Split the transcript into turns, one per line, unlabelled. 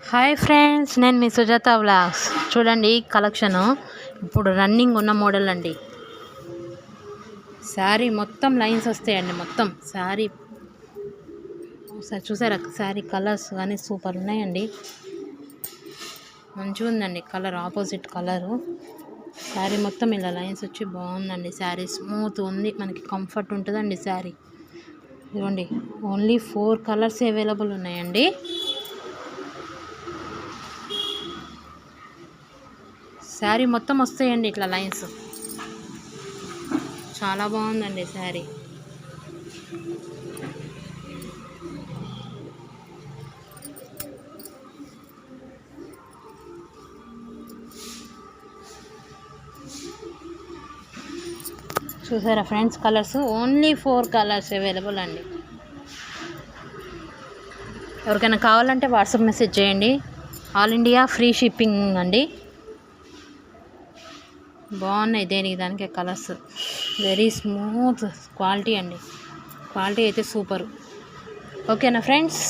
Hi friends, నేను మీ Sujatha vlogs. చూడండి collection ఇప్పుడు రన్నింగ్ ఉన్న మోడల్ అండి. శారీ మొత్తం లైన్స్ వస్తాయండి. మొత్తం శారీ ఒకసారి చూసారా? శారీ కలర్స్ కానీ సూపర్ ఉన్నాయండి. మంచిగా ఉందండి కలర్, ఆపోజిట్ కలరు. శారీ మొత్తం ఇలా లైన్స్ వచ్చి బాగుందండి. శారీ స్మూత్ ఉంది, మనకి కంఫర్ట్ ఉంటుందండి శారీ. ఇదిగోండి, ఓన్లీ 4 కలర్స్ అవైలబుల్ ఉన్నాయండి. శారీ మొత్తం వస్తాయండి ఇట్లా లైన్స్. చాలా బాగుందండి శారీ. చూసారా friends? Colours only 4 colours available అండి. ఎవరికైనా కావాలంటే వాట్సాప్ మెసేజ్ చేయండి. ఆల్ ఇండియా ఫ్రీ షిప్పింగ్ అండి. బాగున్నాయి దేనికి దానికే కలర్స్. వెరీ స్మూత్ క్వాలిటీ అండి. క్వాలిటీ అయితే సూపర్. ఓకేనా ఫ్రెండ్స్?